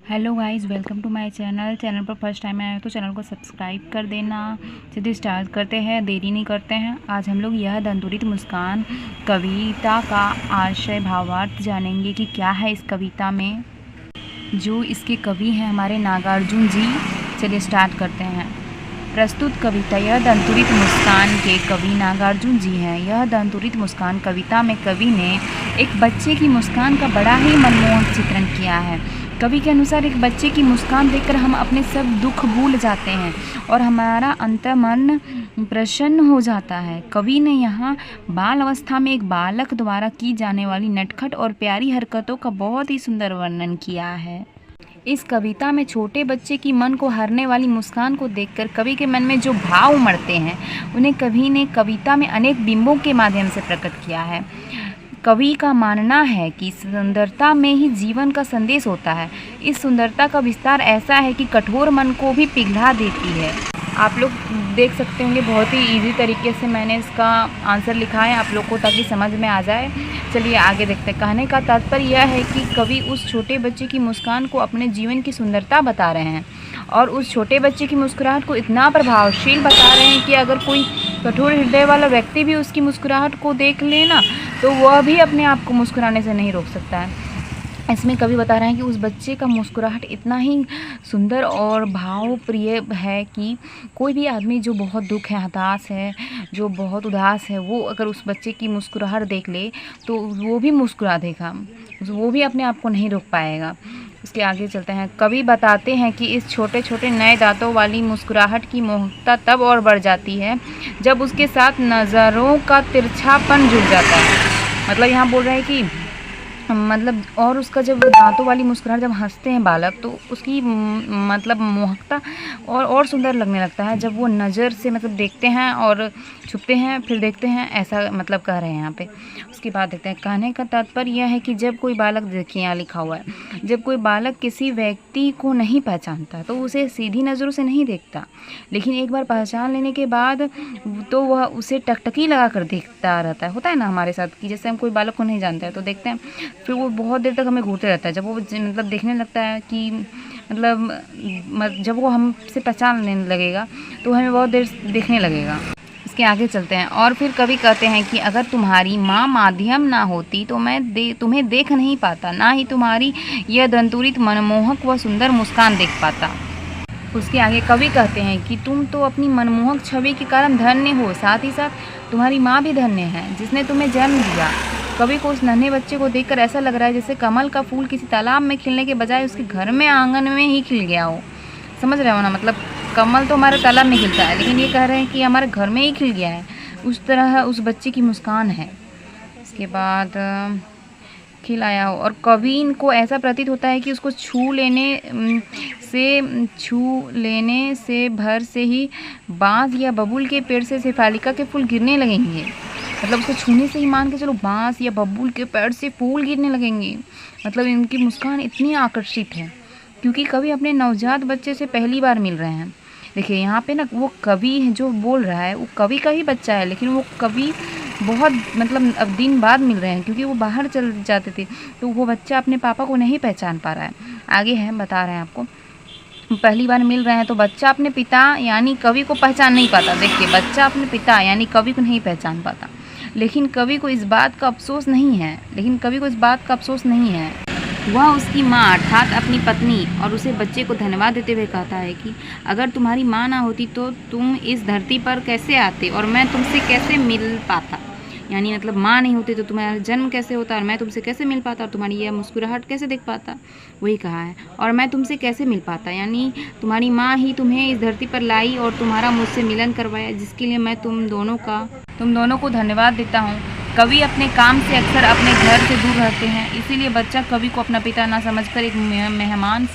Hello guys, welcome to my channel पर first time आए हो तो चैनल को सब्सक्राइब कर देना। चलिए स्टार्ट करते हैं, देरी नहीं करते हैं। आज हम लोग यह दंतुरित मुस्कान कविता का आशय भावार्थ जानेंगे कि क्या है इस कविता में। जो इसके कवि हैं हमारे नागार्जुन जी। चलिए स्टार्ट करते हैं। प्रस्तुत कविता यह दंतुरित मुस्कान के कवि नागार्जुन जी हैं। यह दंतुरित मुस्कान कविता में कवि ने एक बच्चे की मुस्कान का बड़ा ही मनमोहक चित्रण किया है। कवि के अनुसार एक बच्चे की मुस्कान देखकर हम अपने सब दुख भूल जाते हैं और हमारा अंतर्मन प्रसन्न हो जाता है। कवि ने यहाँ बाल अवस्था में एक बालक द्वारा की जाने वाली नटखट और प्यारी हरकतों का बहुत ही सुंदर वर्णन किया है। इस कविता में छोटे बच्चे की मन को हरने वाली मुस्कान को देखकर कवि के मन में जो भाव उमड़ते हैं उन्हें कवि ने कविता में अनेक बिंबों के माध्यम से प्रकट किया है। कवि का मानना है कि सुंदरता में ही जीवन का संदेश होता है। इस सुंदरता का विस्तार ऐसा है कि कठोर मन को भी पिघला देती है। आप लोग देख सकते होंगे, बहुत ही इजी तरीके से मैंने इसका आंसर लिखा है आप लोग को, ताकि समझ में आ जाए। चलिए आगे देखते हैं। कहने का तात्पर्य यह है कि कवि उस छोटे बच्चे की मुस्कान को अपने जीवन की सुंदरता बता रहे हैं और उस छोटे बच्चे की मुस्कुराहट को इतना प्रभावशील बता रहे हैं कि अगर कोई कठोर हृदय वाला व्यक्ति भी उसकी मुस्कुराहट को देख ले ना, तो वह भी अपने आप को मुस्कुराने से नहीं रोक सकता है। इसमें कवि बता रहे हैं कि उस बच्चे का मुस्कुराहट इतना ही सुंदर और भावप्रिय है कि कोई भी आदमी जो बहुत दुख है, हताश है, जो बहुत उदास है, वो अगर उस बच्चे की मुस्कुराहट देख ले तो वो भी मुस्कुरा देगा, वो भी अपने आप को नहीं रोक पाएगा। उसके आगे चलते हैं। कवि बताते हैं कि इस छोटे छोटे नए दांतों वाली मुस्कुराहट की मोहकता तब और बढ़ जाती है जब उसके साथ नज़रों का तिरछापन जुड़ जाता है। मतलब यहाँ बोल रहे हैं कि और उसका जब दांतों वाली मुस्कुराहट जब हंसते हैं बालक, तो उसकी मतलब मोहकता और सुंदर लगने लगता है जब वो नज़र से देखते हैं और छुपते हैं फिर देखते हैं, ऐसा कह रहे हैं यहाँ पे। उसके बाद देखते हैं। कहने का तात्पर्य यह है कि जब कोई बालक, देखिए यहाँ लिखा हुआ है, जब कोई बालक किसी व्यक्ति को नहीं पहचानता तो उसे सीधी नज़रों से नहीं देखता, लेकिन एक बार पहचान लेने के बाद तो वह उसे टकटकी लगा कर देखता रहता है। होता है ना हमारे साथ कि जैसे हम कोई बालक को नहीं जानते हैं तो देखते हैं, फिर वो बहुत देर तक हमें घूरते रहता है। जब वो देखने लगता है कि जब वो हमसे पहचान लेने लगेगा तो हमें बहुत देर देखने लगेगा। इसके आगे चलते हैं। और फिर कवि कहते हैं कि अगर तुम्हारी माँ माध्यम ना होती तो मैं तुम्हें देख नहीं पाता, ना ही तुम्हारी यह दंतुरित मनमोहक व सुंदर मुस्कान देख पाता। उसके आगे कवि कहते हैं कि तुम तो अपनी मनमोहक छवि के कारण धन्य हो, साथ ही साथ तुम्हारी माँ भी धन्य है जिसने तुम्हें जन्म दिया। कवि को उस नन्हे बच्चे को देखकर ऐसा लग रहा है जैसे कमल का फूल किसी तालाब में खिलने के बजाय उसके घर में आंगन में ही खिल गया हो। समझ रहे हो ना, कमल तो हमारे तालाब में खिलता है, लेकिन ये कह रहे हैं कि हमारे घर में ही खिल गया है। उस तरह उस बच्चे की मुस्कान है। इसके बाद खिलाया हो। और कवि को ऐसा प्रतीत होता है कि उसको छू लेने से भर से ही बांस या बबूल के पेड़ से शेफालिका के फूल गिरने लगेंगे। उसको छूने से ही मान के चलो बांस या बबूल के पेड़ से फूल गिरने लगेंगे। इनकी मुस्कान इतनी आकर्षित है क्योंकि कवि अपने नवजात बच्चे से पहली बार मिल रहे हैं। देखिए यहाँ पे ना, वो कवि है जो बोल रहा है, वो कवि का ही बच्चा है, लेकिन वो कवि बहुत अब दिन बाद मिल रहे हैं क्योंकि वो बाहर चल जाते थे, तो वो बच्चा अपने पापा को नहीं पहचान पा रहा है। आगे है, बता रहे हैं आपको। पहली बार मिल रहे हैं तो बच्चा अपने पिता यानी कवि को पहचान नहीं पाता। देखिए, बच्चा अपने पिता यानी कवि को नहीं पहचान पाता, लेकिन कवि को इस बात का अफसोस नहीं है। वह उसकी माँ अर्थात अपनी पत्नी और उसे बच्चे को धन्यवाद देते हुए कहता है कि अगर तुम्हारी माँ ना होती तो तुम इस धरती पर कैसे आते और मैं तुमसे कैसे मिल पाता। यानी माँ नहीं होती तो तुम्हारा जन्म कैसे होता और मैं तुमसे कैसे मिल पाता और तुम्हारी यह मुस्कुराहट कैसे देख पाता। वही कहा है, और मैं तुमसे कैसे मिल पाता, यानी तुम्हारी माँ ही तुम्हें इस धरती पर लाई और तुम्हारा मुझसे मिलन करवाया, जिसके लिए मैं तुम दोनों को धन्यवाद देता हूँ। कवि अपने काम से अक्सर अपने घर से दूर रहते हैं, इसीलिए बच्चा कवि को अपना पिता ना समझकर एक मेहमान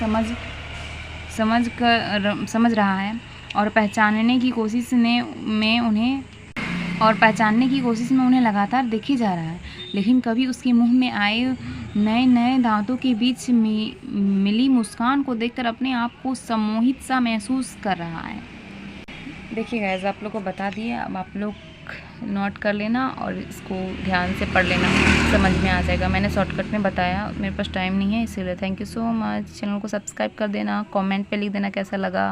समझ रहा है और पहचानने की कोशिश में उन्हें लगातार देखे जा रहा है। लेकिन कवि उसके मुंह में आए नए नए दांतों के बीच मिली मुस्कान को देखकर अपने आप को सम्मोहित सा महसूस कर रहा है। देखिए गाइस, आप लोग को बता दिए, अब आप लोग नोट कर लेना और इसको ध्यान से पढ़ लेना, समझ में आ जाएगा। मैंने शॉर्टकट में बताया, मेरे पास टाइम नहीं है इसीलिए। Thank you so much. Channel को सब्सक्राइब कर देना, कमेंट पे लिख देना कैसा लगा।